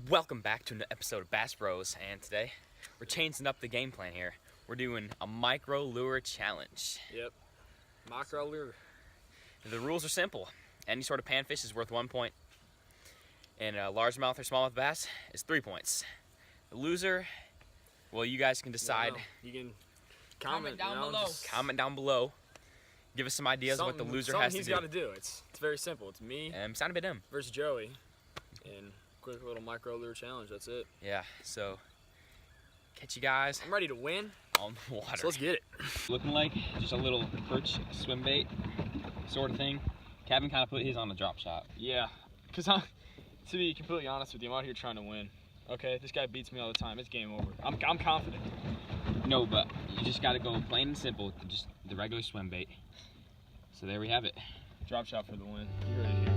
Welcome back to an episode of BassBros, and today we're changing up the game plan here. We're doing a micro lure challenge. Yep, micro lure. The rules are simple. Any sort of panfish is worth 1 point, and a largemouth or smallmouth bass is 3 points. The loser, well, you guys can decide. No. You can comment down below. Comment down below. Give us some ideas of what the loser has to do. He's got to do. It's very simple. It's me Sound a bit him versus Joey, and quick little micro lure challenge. That's it. Yeah. So catch you guys. I'm ready to win on the water. So let's get it. Looking like just a little perch swim bait sort of thing. Kevin kind of put his on the drop shot. Yeah, because to be completely honest with you, I'm out here trying to win. Okay, this guy beats me all the time. It's game over. I'm confident. No, but you just got to go plain and simple, just the regular swim bait. So there we have it. Drop shot for the win. You heard it here.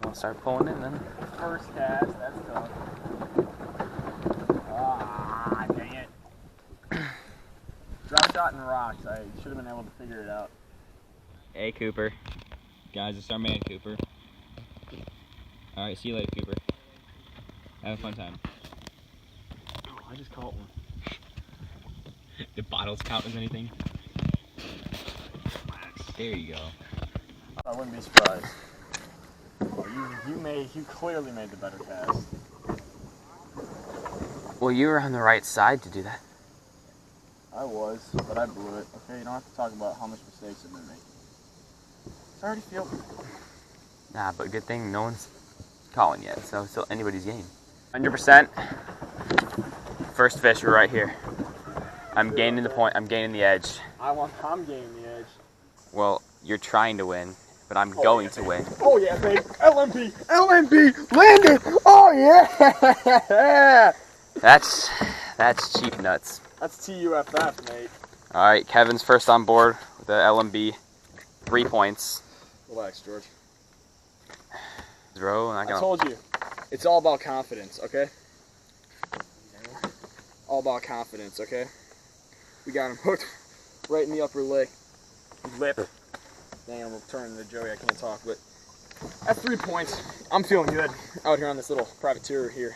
I'll start pulling in then. First cast, that's tough. Ah, dang it. Drop shot and rocks. I should have been able to figure it out. Hey, Cooper. Guys, it's our man, Cooper. Alright, see you later, Cooper. Have a fun time. Oh, I just caught one. The bottles count as anything? There you go. I wouldn't be surprised. You clearly made the better cast. Well, you were on the right side to do that. I was, but I blew it. Okay, you don't have to talk about how much mistakes I've been making. I already feel it. Nah, but good thing no one's calling yet, so it's still anybody's game. 100%. First fish right here. I'm gaining the point. I'm gaining the edge. I'm gaining the edge. Well, you're trying to win, but I'm going to win. Oh yeah, baby. LMB, landed. Oh yeah. That's cheap nuts. That's TUFF, mate. All right, Kevin's first on board with the LMB. 3 points. Relax, George. Bro, I told you, it's all about confidence, okay? All about confidence, okay? We got him hooked right in the upper lip. Dang, I'm turning to Joey, I can't talk, but that's 3 points. I'm feeling good out here on this little privateer here.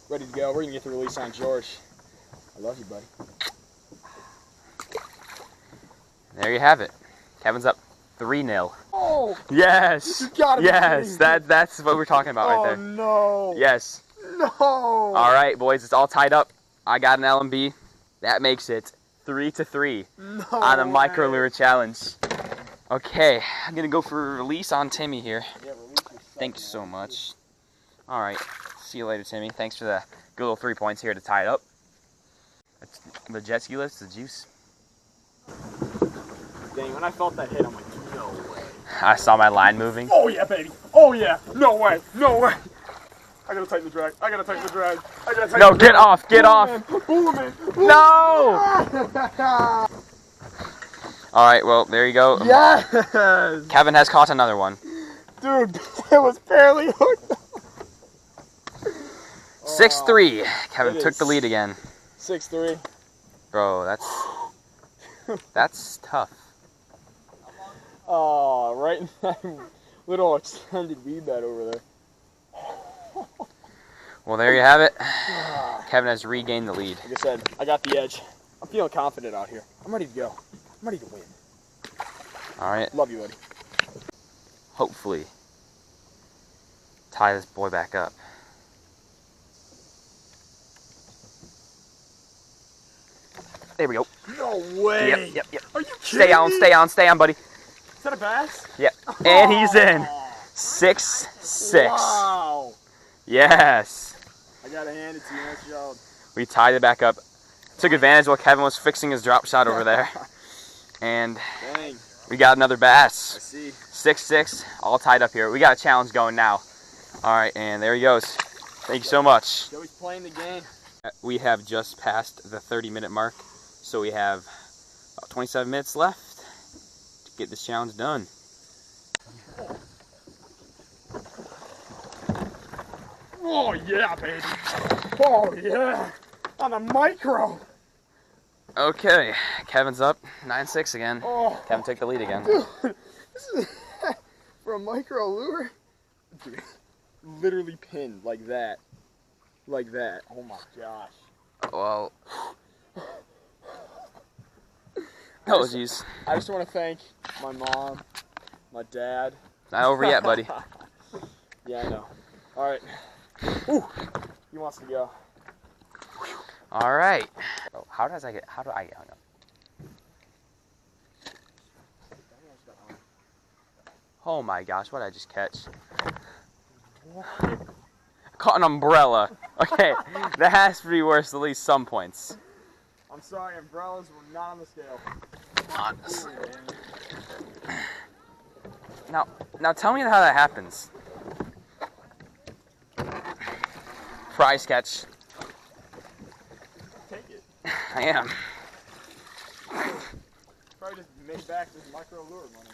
Ready to go. We're gonna get the release on George. I love you, buddy. There you have it. Kevin's up 3-0. Oh! Yes! You gotta yes! That's what we're talking about right there. Oh no! Yes. No! Alright, boys, it's all tied up. I got an LMB. That makes it 3-3 on a micro lure challenge. Okay, I'm gonna go for a release on Timmy here. Yeah, thank you so much. Alright, see you later, Timmy. Thanks for the good little 3 points here to tie it up. The jet ski lift's the juice. Dang, when I felt that hit, I'm like, no way. I saw my line moving. Oh yeah, baby. Oh yeah. No way. No way. I gotta tighten the drag. No, get off. Get off. Boom. No. All right. Well, there you go. Yes. Kevin has caught another one. Dude, it was barely hooked. 6-3. Kevin took the lead again. 6-3. Bro, that's tough. Oh, right in that little extended weed bed over there. Well, there you have it. Kevin has regained the lead. Like I said, I got the edge. I'm feeling confident out here. I'm ready to go. I'm ready to win. All right. Love you, buddy. Hopefully, tie this boy back up. There we go. No way. Yep. Are you kidding me? Stay on, buddy. Is that a bass? Yep. And he's in. 6-6. Wow. Yes. I gotta hand it to you. Nice job. We tied it back up. Took advantage while Kevin was fixing his drop shot over there. And dang, we got another bass. I see. 6-6, all tied up here. We got a challenge going now. All right, and there he goes. Thank you so much. Joey's playing the game. We have just passed the 30-minute mark, so we have about 27 minutes left to get this challenge done. Oh yeah, baby. Oh yeah. On a micro. Okay, Kevin's up 9-6 again. Oh, Kevin took the lead again. dude, this is for a micro lure. Dude, literally pinned like that. Like that. Oh my gosh. Well. Oh, jeez. I just want to thank my mom, my dad. Not over yet, buddy. Yeah, I know. All right. Ooh, he wants to go. All right. Oh, how do I get hung up? Oh my gosh, what did I just catch? Caught an umbrella. Okay, that has to be worth at least some points. I'm sorry, umbrellas were not on the scale. Honestly. Now tell me how that happens. Prize catch. Take it. I am. Probably just made back this micro lure money.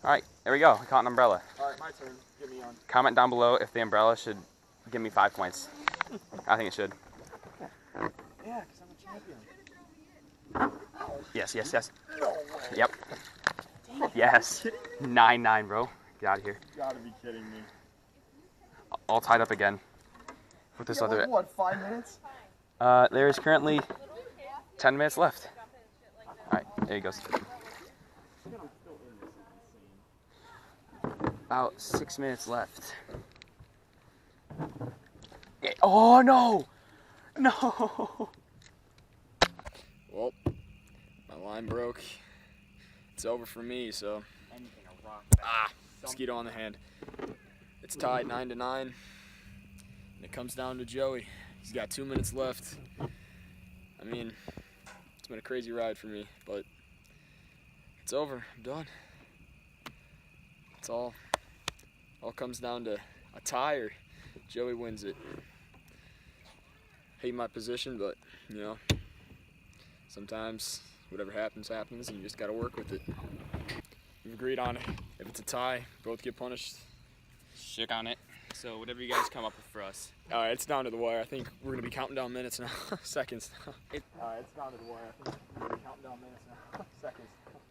All right, there we go. I caught an umbrella. All right, my turn. Get me on. Comment down below if the umbrella should give me 5 points. I think it should. Yeah, because I'm a champion. Yes, yes, yes. No way. Yep. Yes. 9-9, bro. Get out of here. You gotta be kidding me. All tied up again. With this Yeah, other. like, what, 5 minutes? There is currently 10 minutes left. All right, there he goes. About 6 minutes left. Oh no! No! Well, my line broke. It's over for me, so. Mosquito on the hand. It's tied 9-9. And it comes down to Joey. He's got 2 minutes left. I mean, it's been a crazy ride for me, but it's over. I'm done. It's all comes down to a tie or Joey wins it. Hate my position, but you know, sometimes whatever happens, happens, and you just gotta work with it. We've agreed on it. If it's a tie, both get punished. Shook on it. So whatever you guys come up with for us. All right, it's down to the wire. I think we're gonna be counting down minutes now, seconds. All right, it's down to the wire. I think we're gonna be counting down minutes now, seconds.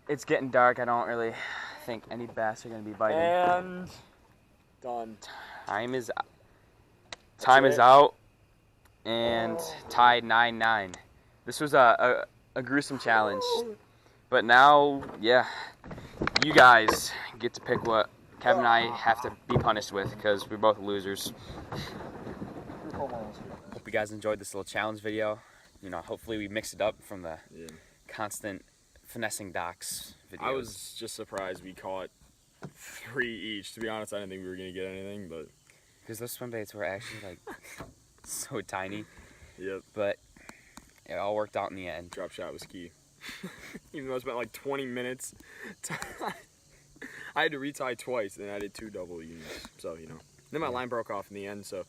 It's getting dark. I don't really think any bass are gonna be biting. And done. Time is out, and tied 9-9. This was a gruesome challenge, but now, yeah, you guys get to pick what Kevin and I have to be punished with because we're both losers. Hope you guys enjoyed this little challenge video. You know, hopefully we mixed it up from the constant finessing docks videos. I was just surprised we caught 3 each. To be honest, I didn't think we were gonna get anything, but because those swim baits were actually like so tiny. Yep. But it all worked out in the end. Drop shot was key. Even though I spent like 20 minutes, I had to retie twice, and then I did 2 double units. So you know, then my line broke off in the end. So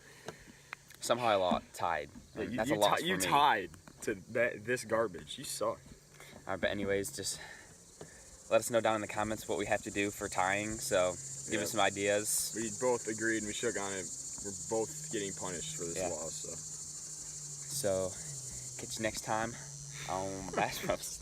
somehow I tied. That's a loss for me. You tied to this garbage. You suck. All right, but anyways, just let us know down in the comments what we have to do for tying. So give us some ideas. We both agreed and we shook on it. We're both getting punished for this loss. So catch you next time on BassBros.